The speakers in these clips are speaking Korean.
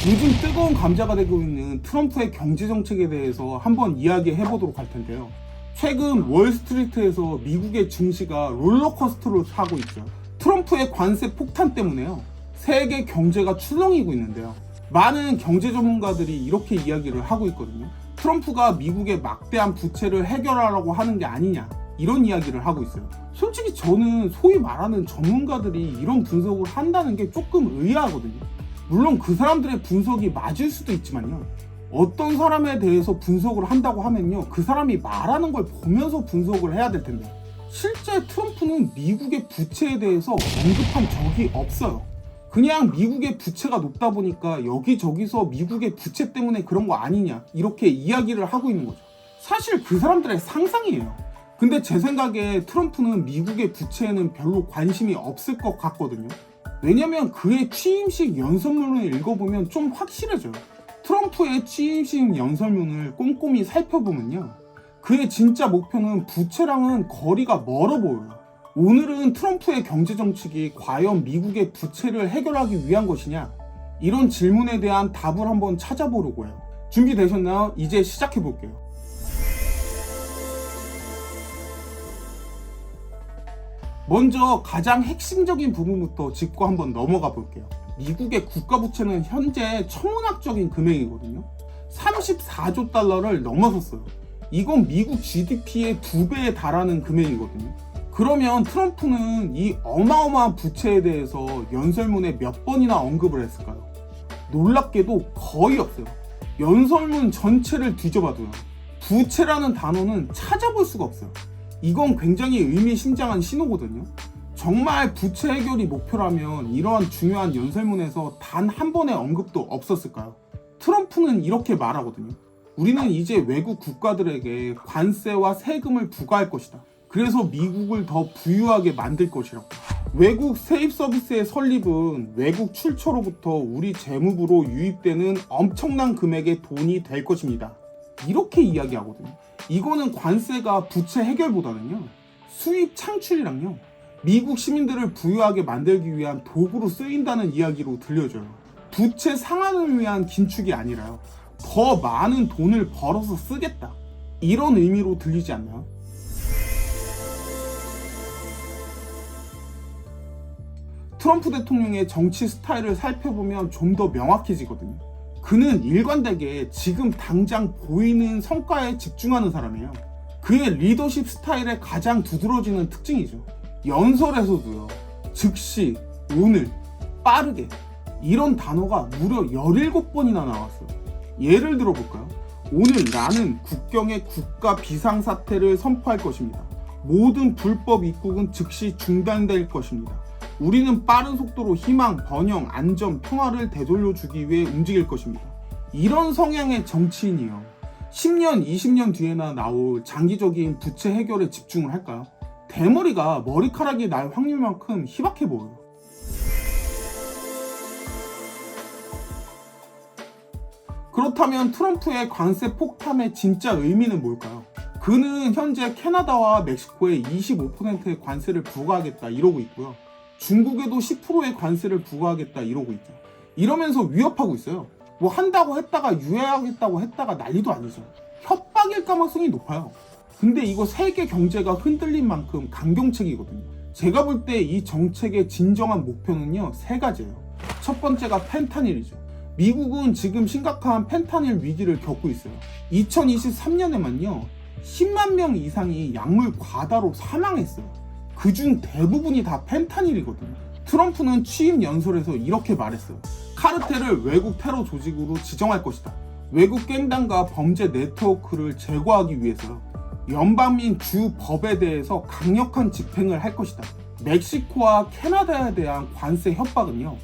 요즘 뜨거운 감자가 되고 있는 트럼프의 경제 정책에 대해서 한번 이야기해 보도록 할 텐데요. 최근 월스트리트에서 미국의 증시가 롤러코스터를 타고 있죠. 트럼프의 관세 폭탄 때문에요. 세계 경제가 출렁이고 있는데요. 많은 경제 전문가들이 이렇게 이야기를 하고 있거든요. 트럼프가 미국의 막대한 부채를 해결하려고 하는 게 아니냐, 이런 이야기를 하고 있어요. 솔직히 저는 소위 말하는 전문가들이 이런 분석을 한다는 게 조금 의아하거든요. 물론 그 사람들의 분석이 맞을 수도 있지만요, 어떤 사람에 대해서 분석을 한다고 하면요, 그 사람이 말하는 걸 보면서 분석을 해야 될 텐데, 실제 트럼프는 미국의 부채에 대해서 언급한 적이 없어요. 그냥 미국의 부채가 높다 보니까 여기저기서 미국의 부채 때문에 그런 거 아니냐, 이렇게 이야기를 하고 있는 거죠. 사실 그 사람들의 상상이에요. 근데 제 생각에 트럼프는 미국의 부채에는 별로 관심이 없을 것 같거든요. 왜냐면 그의 취임식 연설문을 읽어보면 좀 확실해져요. 트럼프의 취임식 연설문을 꼼꼼히 살펴보면요, 그의 진짜 목표는 부채랑은 거리가 멀어 보여요. 오늘은 트럼프의 경제정책이 과연 미국의 부채를 해결하기 위한 것이냐, 이런 질문에 대한 답을 한번 찾아보려고 해요. 준비되셨나요? 이제 시작해볼게요. 먼저 가장 핵심적인 부분부터 짚고 한번 넘어가 볼게요. 미국의 국가부채는 현재 천문학적인 금액이거든요. 34조 달러를 넘어섰어요. 이건 미국 GDP의 2배에 달하는 금액이거든요. 그러면 트럼프는 이 어마어마한 부채에 대해서 연설문에 몇 번이나 언급을 했을까요? 놀랍게도 거의 없어요. 연설문 전체를 뒤져봐도요, 부채라는 단어는 찾아볼 수가 없어요. 이건 굉장히 의미심장한 신호거든요. 정말 부채 해결이 목표라면 이러한 중요한 연설문에서 단 한 번의 언급도 없었을까요? 트럼프는 이렇게 말하거든요. 우리는 이제 외국 국가들에게 관세와 세금을 부과할 것이다. 그래서 미국을 더 부유하게 만들 것이라고. 외국 세입 서비스의 설립은 외국 출처로부터 우리 재무부로 유입되는 엄청난 금액의 돈이 될 것입니다. 이렇게 이야기하거든요. 이거는 관세가 부채 해결보다는요, 수입 창출이랑요, 미국 시민들을 부유하게 만들기 위한 도구로 쓰인다는 이야기로 들려져요. 부채 상환을 위한 긴축이 아니라요, 더 많은 돈을 벌어서 쓰겠다, 이런 의미로 들리지 않나요? 트럼프 대통령의 정치 스타일을 살펴보면 좀 더 명확해지거든요. 그는 일관되게 지금 당장 보이는 성과에 집중하는 사람이에요. 그의 리더십 스타일의 가장 두드러지는 특징이죠. 연설에서도요, 즉시, 오늘, 빠르게, 이런 단어가 무려 17번이나 나왔어요. 예를 들어볼까요? 오늘 나는 국경의 국가 비상사태를 선포할 것입니다. 모든 불법 입국은 즉시 중단될 것입니다. 우리는 빠른 속도로 희망, 번영, 안전, 평화를 되돌려주기 위해 움직일 것입니다. 이런 성향의 정치인이요, 10년, 20년 뒤에나 나올 장기적인 부채 해결에 집중을 할까요? 대머리가 머리카락이 날 확률만큼 희박해 보여요. 그렇다면 트럼프의 관세 폭탄의 진짜 의미는 뭘까요? 그는 현재 캐나다와 멕시코에 25%의 관세를 부과하겠다 이러고 있고요. 중국에도 10%의 관세를 부과하겠다 이러고 있죠. 이러면서 위협하고 있어요. 뭐 한다고 했다가 유예하겠다고 했다가 난리도 아니죠. 협박일 가능성이 높아요. 근데 이거 세계 경제가 흔들린 만큼 강경책이거든요. 제가 볼 때 이 정책의 진정한 목표는요, 3가지예요. 첫 번째가 펜타닐이죠. 미국은 지금 심각한 펜타닐 위기를 겪고 있어요. 2023년에만요, 10만 명 이상이 약물 과다로 사망했어요. 그중 대부분이 다 펜타닐이거든요. 트럼프는 취임 연설에서 이렇게 말했어요. 카르텔을 외국 테러 조직으로 지정할 것이다. 외국 갱단과 범죄 네트워크를 제거하기 위해서요, 연방민 주 법에 대해서 강력한 집행을 할 것이다. 멕시코와 캐나다에 대한 관세 협박은요,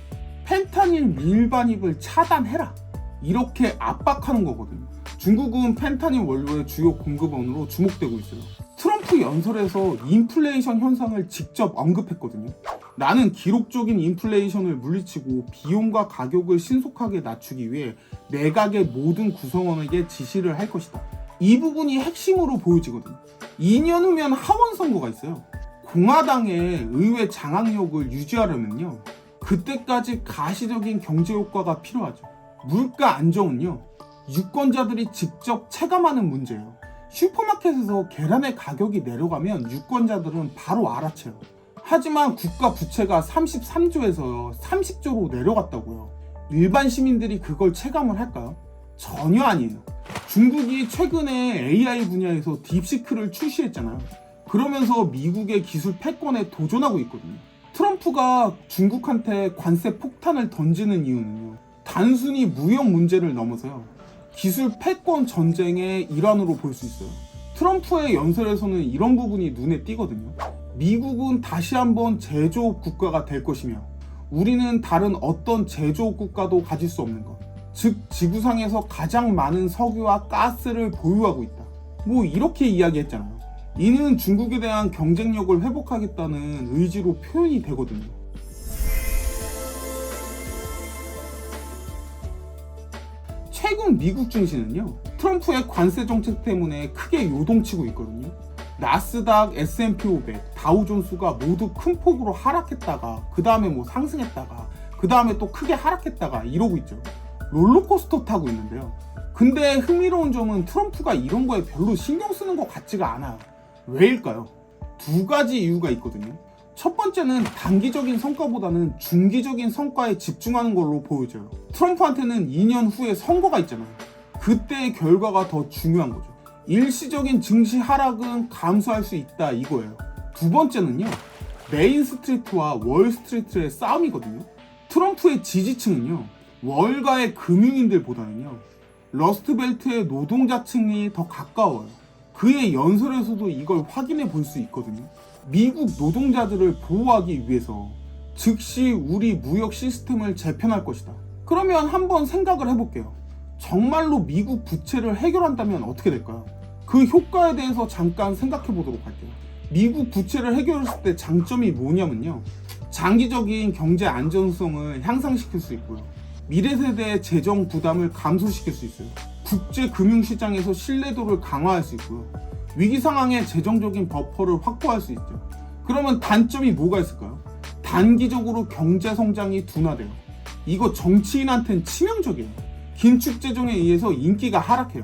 펜타닐 밀반입을 차단해라, 이렇게 압박하는 거거든요. 중국은 펜타닐 원료의 주요 공급원으로 주목되고 있어요. 트럼프 연설에서 인플레이션 현상을 직접 언급했거든요. 나는 기록적인 인플레이션을 물리치고 비용과 가격을 신속하게 낮추기 위해 내각의 모든 구성원에게 지시를 할 것이다. 이 부분이 핵심으로 보여지거든요. 2년 후면 하원 선거가 있어요. 공화당의 의회 장악력을 유지하려면요, 그때까지 가시적인 경제 효과가 필요하죠. 물가 안정은요, 유권자들이 직접 체감하는 문제예요. 슈퍼마켓에서 계란의 가격이 내려가면 유권자들은 바로 알아채요. 하지만 국가 부채가 33조에서 30조로 내려갔다고요. 일반 시민들이 그걸 체감을 할까요? 전혀 아니에요. 중국이 최근에 AI 분야에서 딥시크를 출시했잖아요. 그러면서 미국의 기술 패권에 도전하고 있거든요. 트럼프가 중국한테 관세 폭탄을 던지는 이유는요, 단순히 무역 문제를 넘어서요, 기술 패권 전쟁의 일환으로 볼 수 있어요. 트럼프의 연설에서는 이런 부분이 눈에 띄거든요. 미국은 다시 한번 제조업 국가가 될 것이며 우리는 다른 어떤 제조업 국가도 가질 수 없는 것, 즉 지구상에서 가장 많은 석유와 가스를 보유하고 있다, 뭐 이렇게 이야기했잖아요. 이는 중국에 대한 경쟁력을 회복하겠다는 의지로 표현이 되거든요. 최근 미국 증시는요, 트럼프의 관세 정책 때문에 크게 요동치고 있거든요. 나스닥, S&P 500, 다우존스가 모두 큰 폭으로 하락했다가 그 다음에 뭐 상승했다가 그 다음에 또 크게 하락했다가 이러고 있죠. 롤러코스터 타고 있는데요. 근데 흥미로운 점은 트럼프가 이런 거에 별로 신경 쓰는 것 같지가 않아요. 왜일까요? 두 가지 이유가 있거든요. 첫 번째는 단기적인 성과보다는 중기적인 성과에 집중하는 걸로 보여져요. 트럼프한테는 2년 후에 선거가 있잖아요. 그때의 결과가 더 중요한 거죠. 일시적인 증시 하락은 감수할 수 있다 이거예요. 두 번째는요, 메인 스트리트와 월 스트리트의 싸움이거든요. 트럼프의 지지층은요, 월가의 금융인들보다는요, 러스트벨트의 노동자층이 더 가까워요. 그의 연설에서도 이걸 확인해 볼 수 있거든요. 미국 노동자들을 보호하기 위해서 즉시 우리 무역 시스템을 재편할 것이다. 그러면 한번 생각을 해볼게요. 정말로 미국 부채를 해결한다면 어떻게 될까요? 그 효과에 대해서 잠깐 생각해 보도록 할게요. 미국 부채를 해결했을 때 장점이 뭐냐면요, 장기적인 경제 안정성을 향상시킬 수 있고요, 미래 세대의 재정 부담을 감소시킬 수 있어요. 국제 금융시장에서 신뢰도를 강화할 수 있고요, 위기 상황에 재정적인 버퍼를 확보할 수 있죠. 그러면 단점이 뭐가 있을까요? 단기적으로 경제 성장이 둔화돼요. 이거 정치인한테는 치명적이에요. 긴축 재정에 의해서 인기가 하락해요.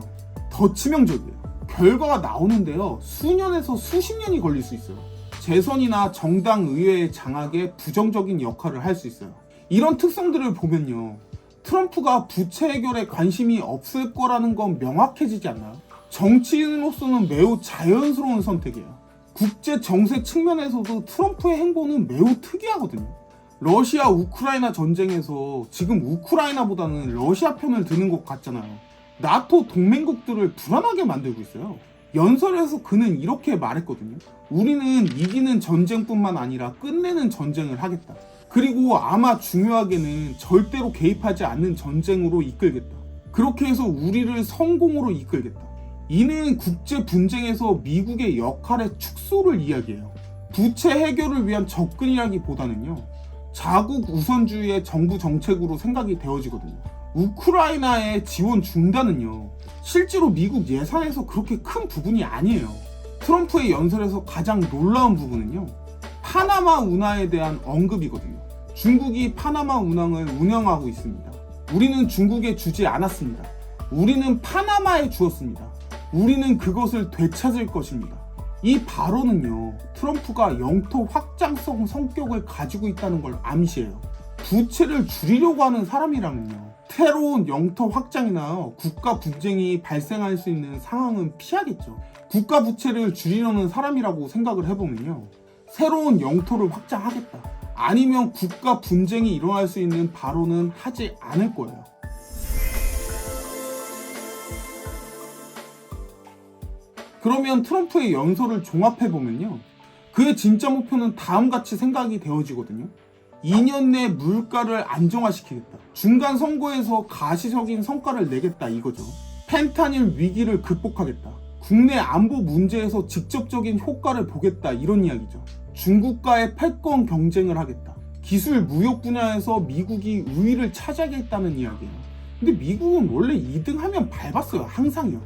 더 치명적이에요. 결과가 나오는데요, 수년에서 수십 년이 걸릴 수 있어요. 재선이나 정당 의회의 장악에 부정적인 역할을 할 수 있어요. 이런 특성들을 보면요, 트럼프가 부채 해결에 관심이 없을 거라는 건 명확해지지 않나요? 정치인으로서는 매우 자연스러운 선택이에요. 국제 정세 측면에서도 트럼프의 행보는 매우 특이하거든요. 러시아 우크라이나 전쟁에서 지금 우크라이나보다는 러시아 편을 드는 것 같잖아요. 나토 동맹국들을 불안하게 만들고 있어요. 연설에서 그는 이렇게 말했거든요. 우리는 이기는 전쟁뿐만 아니라 끝내는 전쟁을 하겠다. 그리고 아마 중요하게는 절대로 개입하지 않는 전쟁으로 이끌겠다. 그렇게 해서 우리를 성공으로 이끌겠다. 이는 국제 분쟁에서 미국의 역할의 축소를 이야기해요. 부채 해결을 위한 접근이라기보다는요, 자국 우선주의의 정부 정책으로 생각이 되어지거든요. 우크라이나의 지원 중단은요, 실제로 미국 예산에서 그렇게 큰 부분이 아니에요. 트럼프의 연설에서 가장 놀라운 부분은요, 파나마 운하에 대한 언급이거든요. 중국이 파나마 운항을 운영하고 있습니다. 우리는 중국에 주지 않았습니다. 우리는 파나마에 주었습니다. 우리는 그것을 되찾을 것입니다. 이 발언은요, 트럼프가 영토 확장성 성격을 가지고 있다는 걸 암시해요. 부채를 줄이려고 하는 사람이라면요, 새로운 영토 확장이나 국가 분쟁이 발생할 수 있는 상황은 피하겠죠. 국가 부채를 줄이려는 사람이라고 생각을 해보면요, 새로운 영토를 확장하겠다, 아니면 국가 분쟁이 일어날 수 있는 발언은 하지 않을 거예요. 그러면 트럼프의 연설을 종합해보면요, 그의 진짜 목표는 다음같이 생각이 되어지거든요. 2년 내 물가를 안정화시키겠다. 중간 선거에서 가시적인 성과를 내겠다 이거죠. 펜타닐 위기를 극복하겠다. 국내 안보 문제에서 직접적인 효과를 보겠다 이런 이야기죠. 중국과의 패권 경쟁을 하겠다. 기술 무역 분야에서 미국이 우위를 차지하겠다는 이야기예요. 근데 미국은 원래 2등하면 밟았어요. 항상요.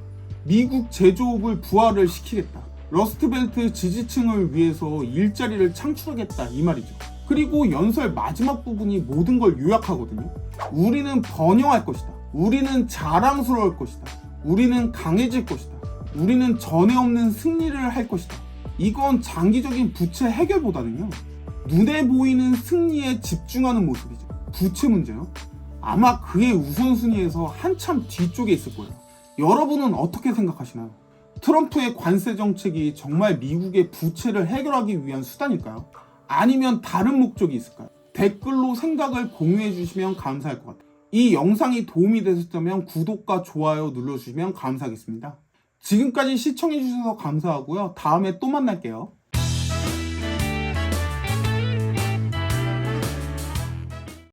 미국 제조업을 부활을 시키겠다. 러스트벨트 지지층을 위해서 일자리를 창출하겠다 이 말이죠. 그리고 연설 마지막 부분이 모든 걸 요약하거든요. 우리는 번영할 것이다. 우리는 자랑스러울 것이다. 우리는 강해질 것이다. 우리는 전에 없는 승리를 할 것이다. 이건 장기적인 부채 해결보다는요, 눈에 보이는 승리에 집중하는 모습이죠. 부채 문제요? 아마 그의 우선순위에서 한참 뒤쪽에 있을 거예요. 여러분은 어떻게 생각하시나요? 트럼프의 관세 정책이 정말 미국의 부채를 해결하기 위한 수단일까요? 아니면 다른 목적이 있을까요? 댓글로 생각을 공유해 주시면 감사할 것 같아요. 이 영상이 도움이 되셨다면 구독과 좋아요 눌러주시면 감사하겠습니다. 지금까지 시청해 주셔서 감사하고요. 다음에 또 만날게요.